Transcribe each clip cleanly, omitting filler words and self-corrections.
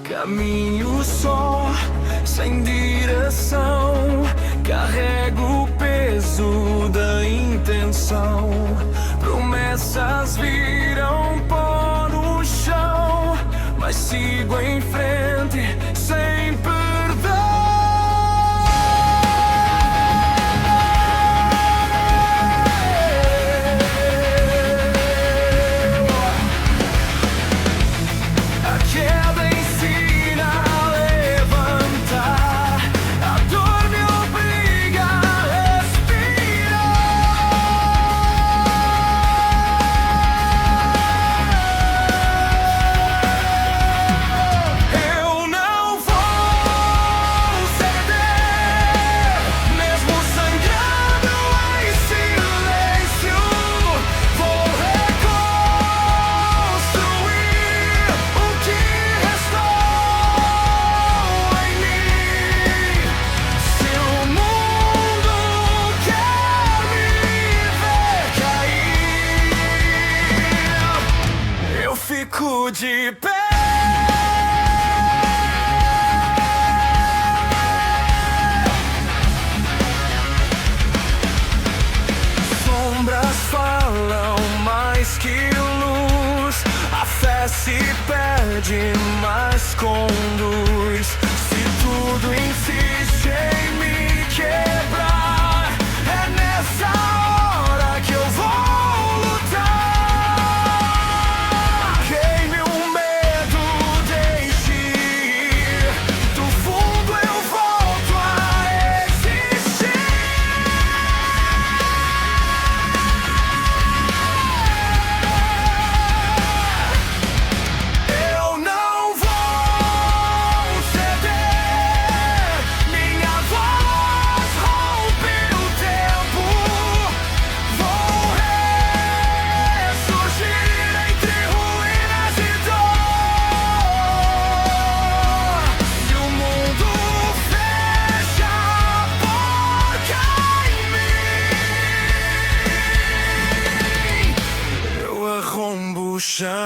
Caminho só, sem direção, carrego o peso da intenção. Promessas viram pó no chão, mas sigo em frente sem perdão. Fico de pé. Sombras falam mais que luz, a fé se perde, mas conduz. Se tudo insiste em me quebrar, é nessa hora que eu vou lutar. O chão.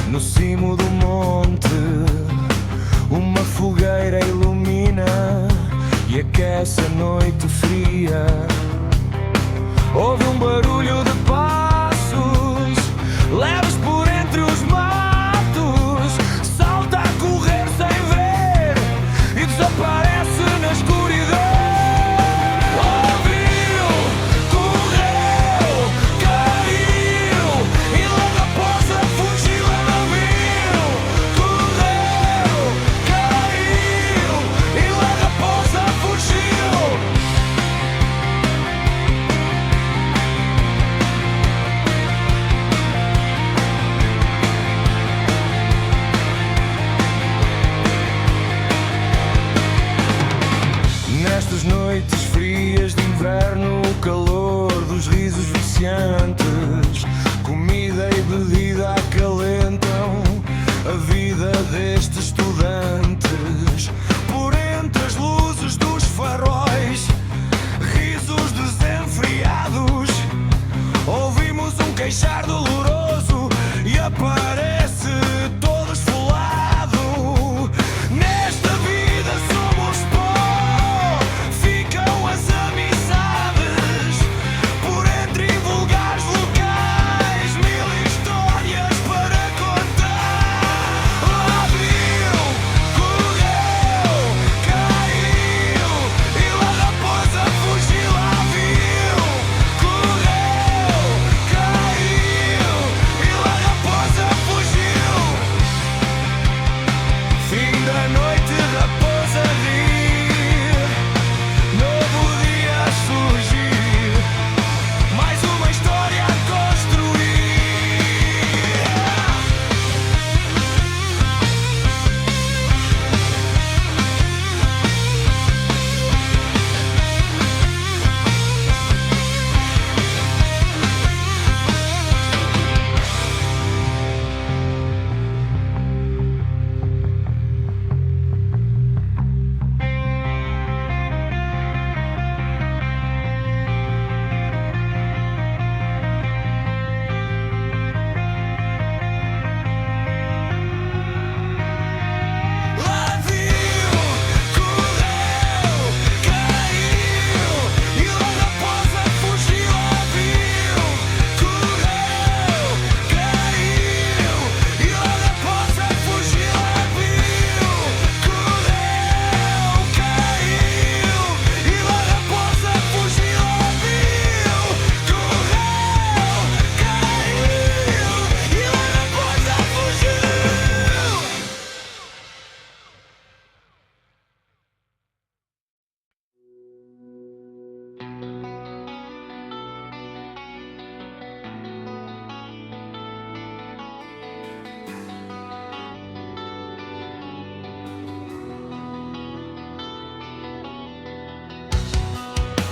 No cimo do monte, uma fogueira ilumina e aquece a noite fria. Ouve um barulho de passos, leves por entre os matos. Salta a correr sem ver e desaparece na escuridão. Ouviu, correu, caiu.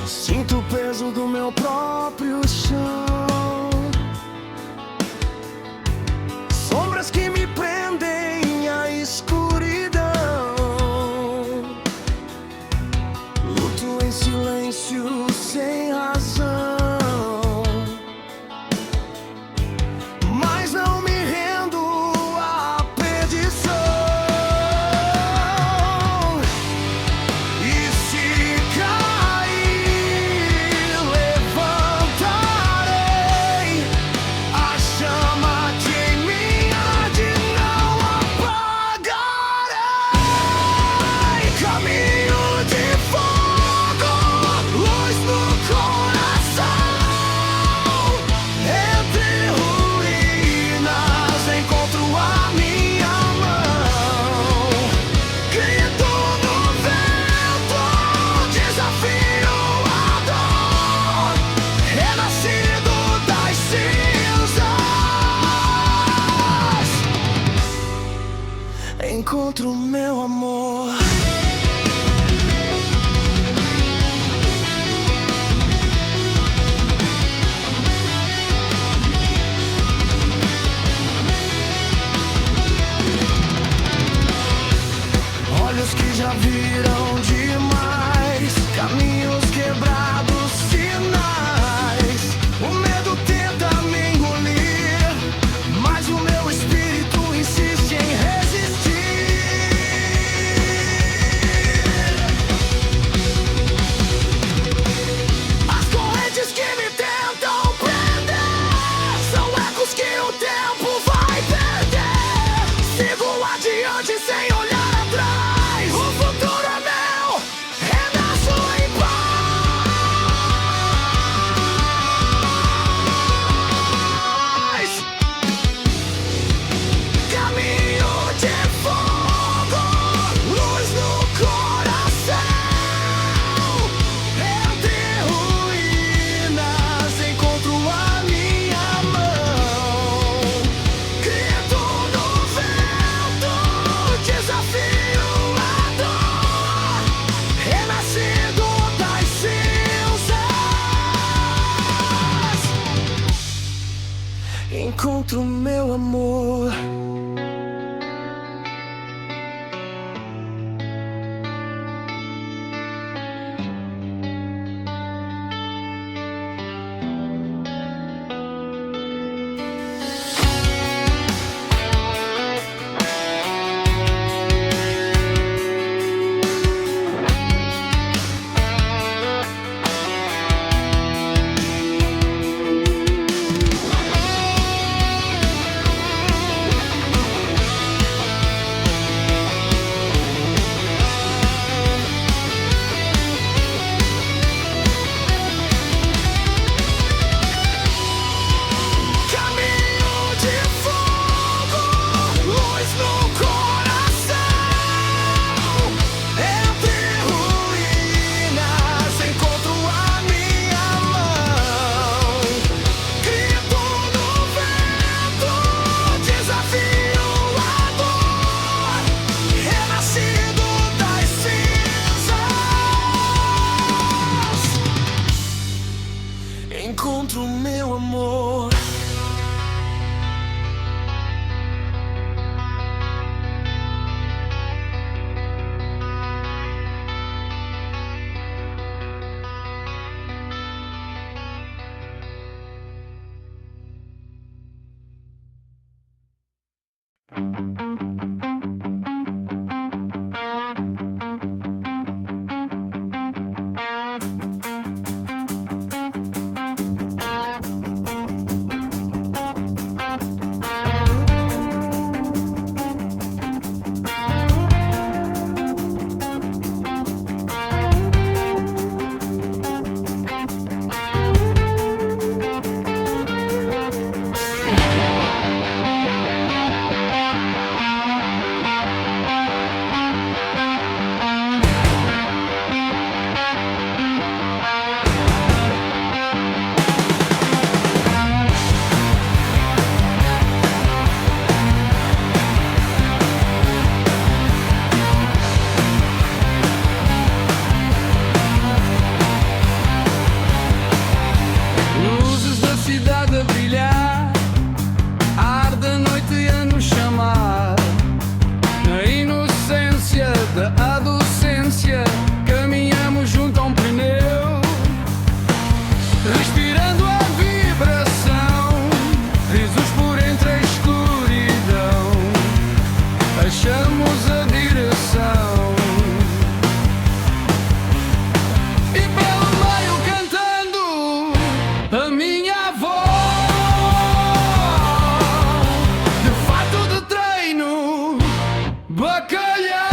Sinto o peso do meu próprio chão, sombras que me prendem à escuridão. Luto em silêncio sem razão, mas não me rendo à perdição. E se cair, levantarei. A chama que em mim arde não apagarei. Caminho de fogo, luz no coração. Entre ruínas encontro a minha mão. Grito no vento, desafio a dor. Renascido das cinzas, encontro meu amor. Olhos que já viram demais, caminhos quebrados, sinais. O medo tenta me engolir, mas o meu espírito insiste em resistir. As correntes que me tentam prender são ecos que o tempo vai perder. Sigo adiante sem olhar atrás. O futuro é meu, renasço em paz. Caminho de fogo, luz no coração. Entre ruínas encontro a minha mão. Grito no vento, desafio a dor. Renascido das cinzas, encontro meu amor. da adolescência, caminhamos junto a um pneu, respirando a vibração, risos por entre a escuridão, achamos a direção. E pelo meio cantando a minha avó, de fato de treino, bacalhau.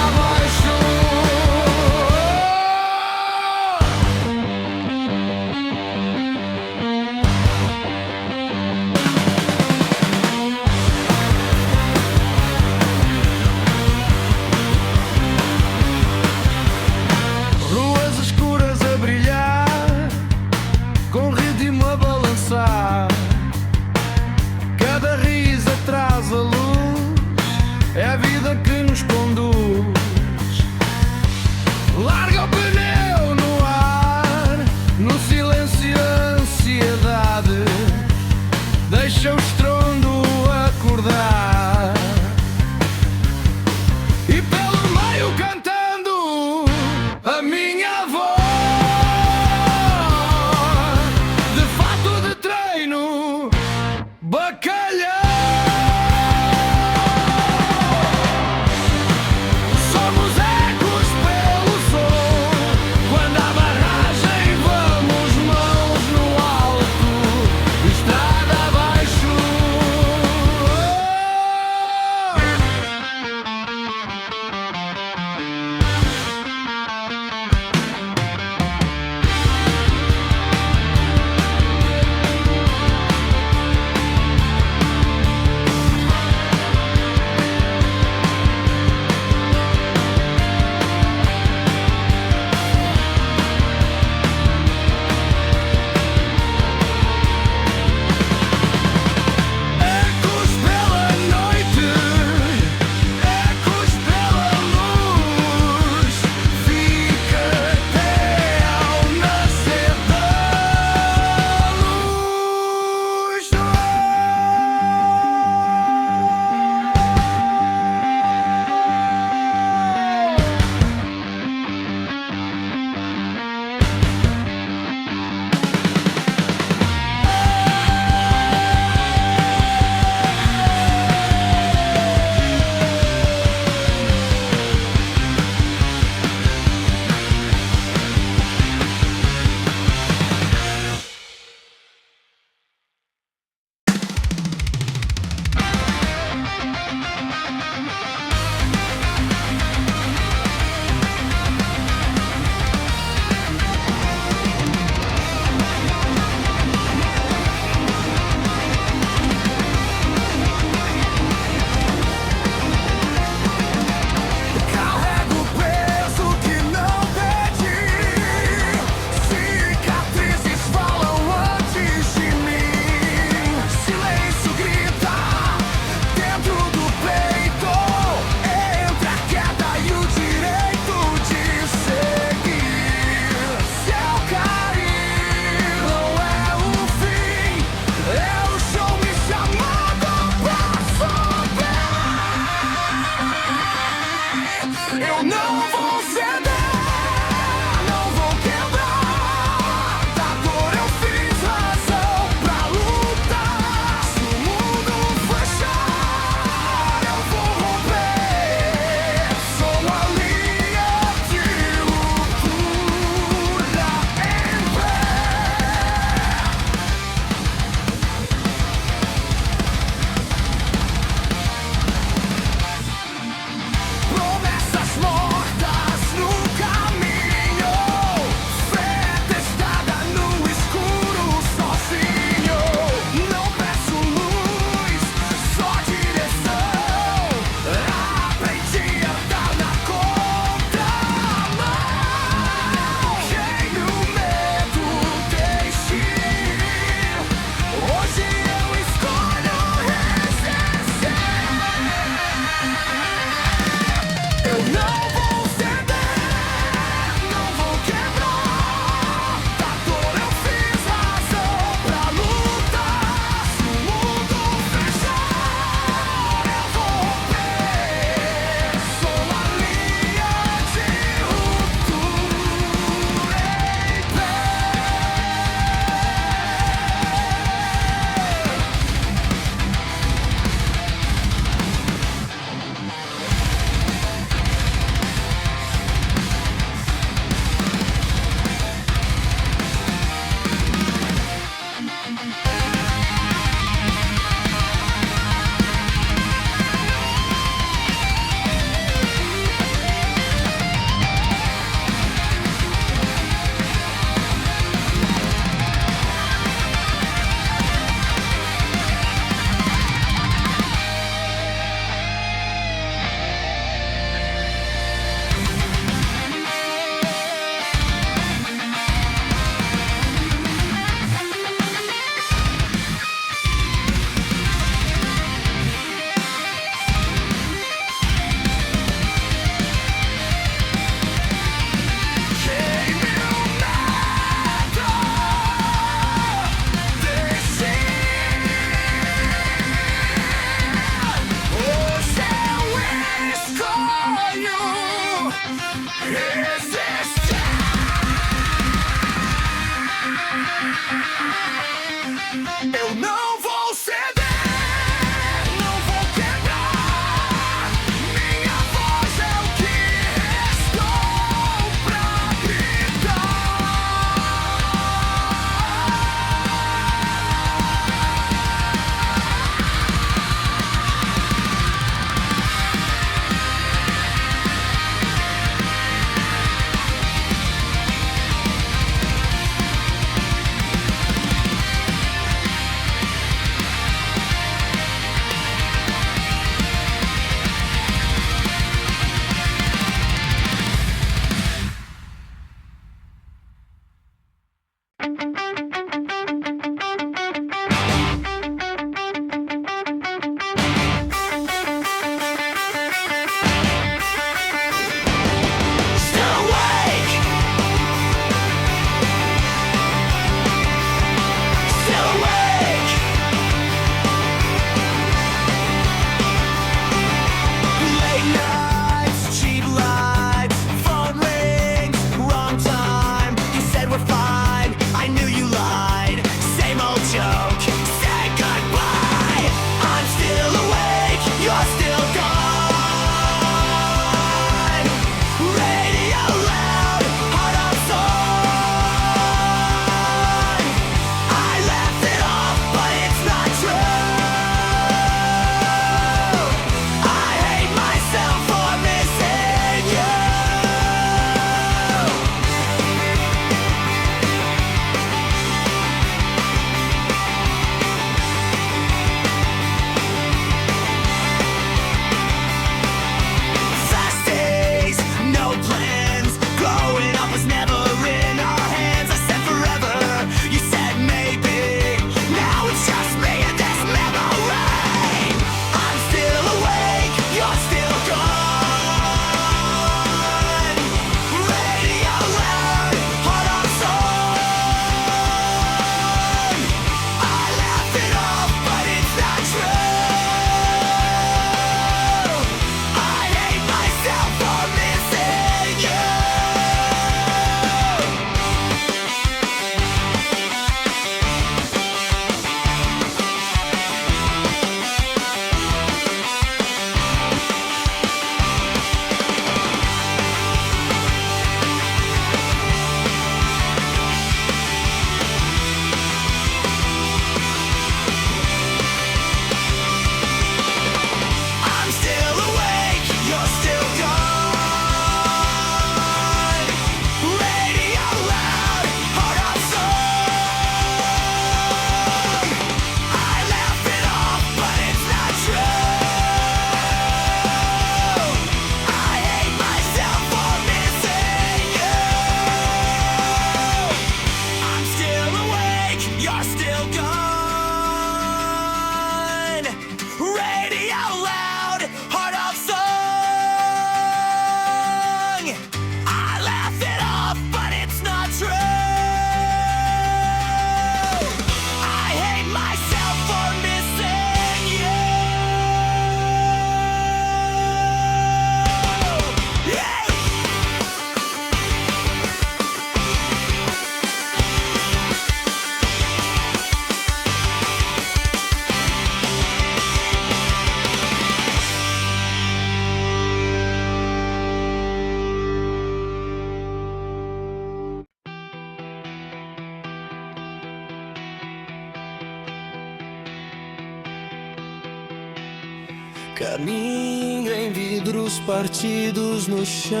Caminho em vidros partidos no chão,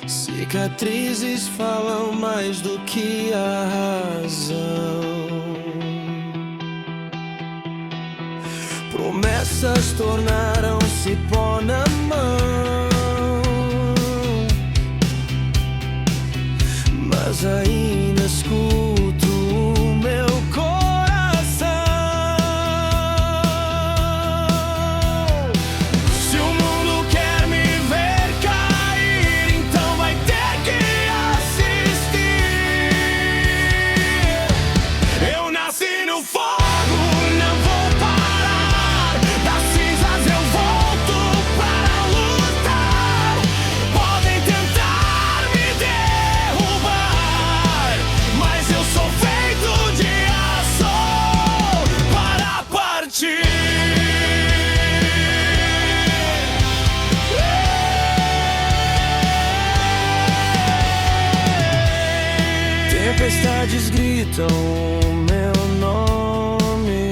cicatrizes falam mais do que a razão. Promessas tornaram-se pó na mão, mas ainda escuto o meu coração. Se o mundo quer me ver cair, então vai ter que assistir. Eu nasci no fogo, não vou parar. Das cinzas eu volto para lutar. Podem tentar me derrubar, mas eu sou feito de aço para partir. Tempestades gritam o meu nome,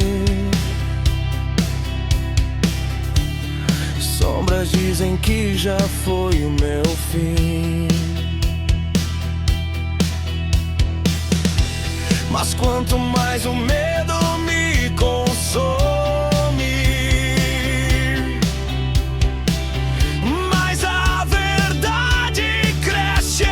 sombras dizem que já foi o meu fim. Mas quanto mais o medo me consome, mais a verdade cresce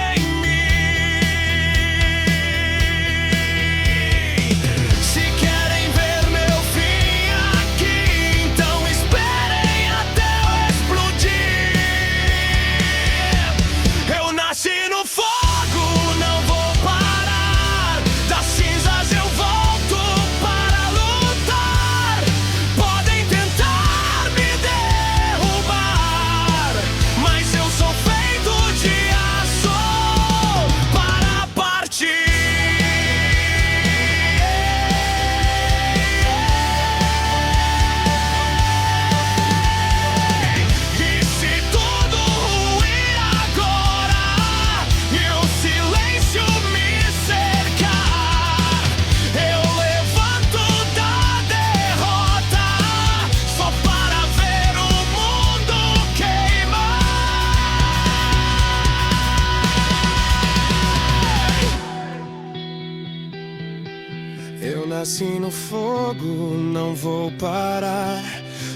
nasci no fogo, não vou parar.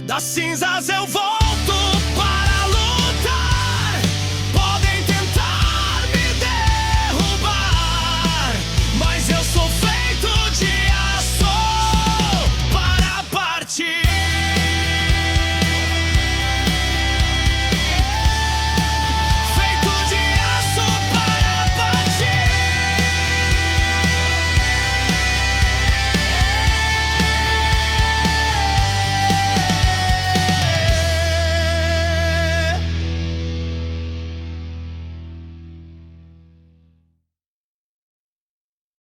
Das cinzas eu vou